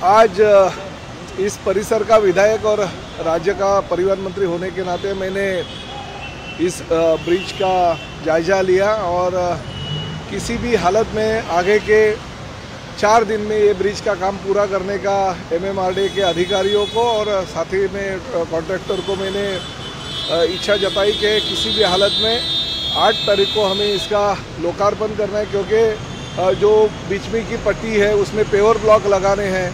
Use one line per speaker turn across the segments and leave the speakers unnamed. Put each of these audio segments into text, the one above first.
आज इस परिसर का विधायक और राज्य का परिवहन मंत्री होने के नाते मैंने इस ब्रिज का जायजा लिया और किसी भी हालत में आगे के 4 दिन में ये ब्रिज का काम पूरा करने का MMRDA के अधिकारियों को और साथ ही में कॉन्ट्रैक्टर को मैंने इच्छा जताई कि किसी भी हालत में 8 तारीख को हमें इसका लोकार्पण करना है, क्योंकि जो बीच में की पट्टी है उसमें पेवर ब्लॉक लगाने हैं,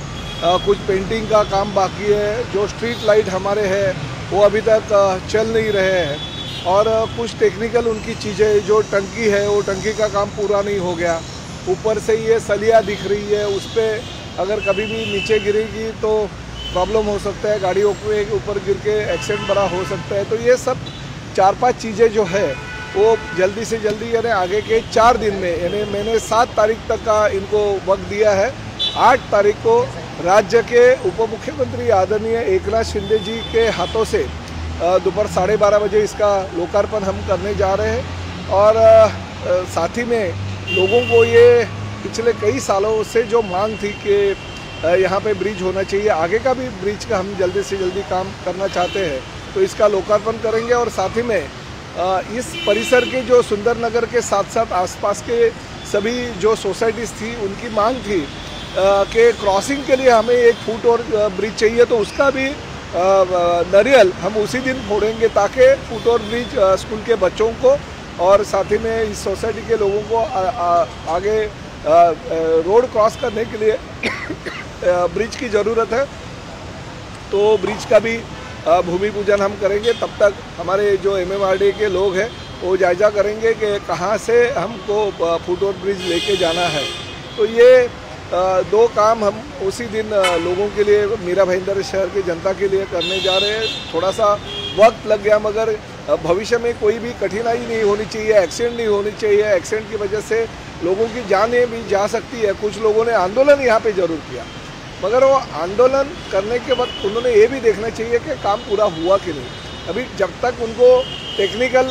कुछ पेंटिंग का काम बाकी है, जो स्ट्रीट लाइट हमारे हैं वो अभी तक चल नहीं रहे हैं और कुछ टेक्निकल उनकी चीज़ें, जो टंकी है वो टंकी का काम पूरा नहीं हो गया। ऊपर से ये सलिया दिख रही है, उस पर अगर कभी भी नीचे गिरेगी तो प्रॉब्लम हो सकता है, गाड़ियों के ऊपर गिर के एक्सीडेंट बड़ा हो सकता है। तो ये सब 4-5 चीज़ें जो है वो जल्दी से जल्दी यानी आगे के 4 दिन में, यानी मैंने 7 तारीख तक का इनको वक्त दिया है। 8 तारीख को राज्य के उप मुख्यमंत्री आदरणीय एकनाथ शिंदे जी के हाथों से दोपहर 12:30 बजे इसका लोकार्पण हम करने जा रहे हैं। और साथ ही में लोगों को ये पिछले कई सालों से जो मांग थी कि यहाँ पे ब्रिज होना चाहिए, आगे का भी ब्रिज का हम जल्दी से जल्दी काम करना चाहते हैं, तो इसका लोकार्पण करेंगे। और साथ ही में इस परिसर के जो सुंदर नगर के साथ साथ आसपास के सभी जो सोसाइटीज़ थी उनकी मांग थी कि क्रॉसिंग के लिए हमें 1 फुट और ब्रिज चाहिए, तो उसका भी नारियल हम उसी दिन फोड़ेंगे ताकि फुट और ब्रिज स्कूल के बच्चों को और साथ ही में इस सोसाइटी के लोगों को आगे रोड क्रॉस करने के लिए ब्रिज की ज़रूरत है। तो ब्रिज का भी भूमि पूजन हम करेंगे। तब तक हमारे जो MMRDA के लोग हैं वो जायजा करेंगे कि कहाँ से हमको फुट और ब्रिज लेके जाना है। तो ये 2 काम हम उसी दिन लोगों के लिए, मीरा भाईंदर शहर की जनता के लिए करने जा रहे हैं। थोड़ा सा वक्त लग गया, मगर भविष्य में कोई भी कठिनाई नहीं होनी चाहिए, एक्सीडेंट नहीं होनी चाहिए। एक्सीडेंट की वजह से लोगों की जानें भी जा सकती है। कुछ लोगों ने आंदोलन यहाँ पे जरूर किया, मगर वो आंदोलन करने के वक्त उन्होंने ये भी देखना चाहिए कि काम पूरा हुआ कि नहीं। अभी जब तक उनको टेक्निकल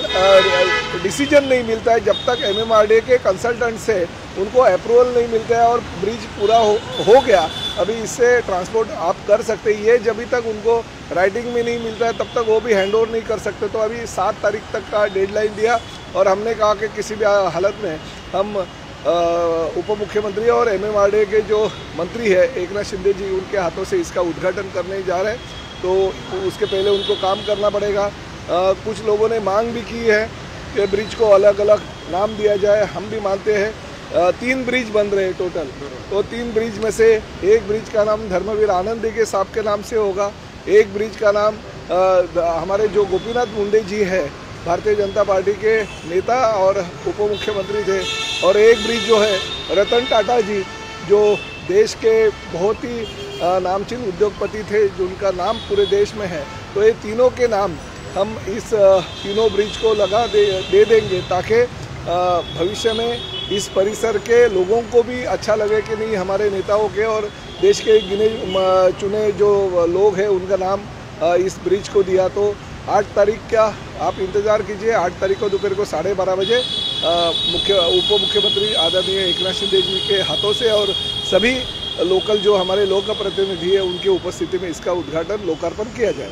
डिसीजन नहीं मिलता है, जब तक MMRDA के कंसल्टेंट से उनको अप्रूवल नहीं मिलता है और ब्रिज पूरा हो गया, अभी इससे ट्रांसपोर्ट आप कर सकते हैं, ये जब तक उनको राइटिंग में नहीं मिलता है तब तक वो भी हैंड ओवर नहीं कर सकते। तो अभी 7 तारीख तक का डेडलाइन दिया और हमने कहा कि किसी भी हालत में हम उप मुख्यमंत्री और MMRDA के जो मंत्री है एकनाथ शिंदे जी, उनके हाथों से इसका उद्घाटन करने जा रहे हैं। तो उसके पहले उनको काम करना पड़ेगा। कुछ लोगों ने मांग भी की है कि ब्रिज को अलग अलग नाम दिया जाए, हम भी मानते हैं। 3 ब्रिज बन रहे हैं टोटल, तो 3 ब्रिज में से एक ब्रिज का नाम धर्मवीर आनंद के साहब के नाम से होगा, एक ब्रिज का नाम हमारे जो गोपीनाथ मुंडे जी है, भारतीय जनता पार्टी के नेता और उप मुख्यमंत्री थे, और एक ब्रिज जो है रतन टाटा जी, जो देश के बहुत ही नामचीन उद्योगपति थे, जिनका नाम पूरे देश में है। तो ये तीनों के नाम हम इस तीनों ब्रिज को दे देंगे ताकि भविष्य में इस परिसर के लोगों को भी अच्छा लगे कि नहीं, हमारे नेताओं के और देश के गिने चुने जो लोग हैं उनका नाम इस ब्रिज को दिया। तो 8 तारीख का आप इंतज़ार कीजिए। 8 तारीख को दोपहर को 12:30 बजे उप मुख्यमंत्री आदरणीय एकनाथ शिंदे जी के हाथों से और सभी लोकल जो हमारे लोक प्रतिनिधि है उनकी उपस्थिति में इसका उद्घाटन लोकार्पण किया जाए।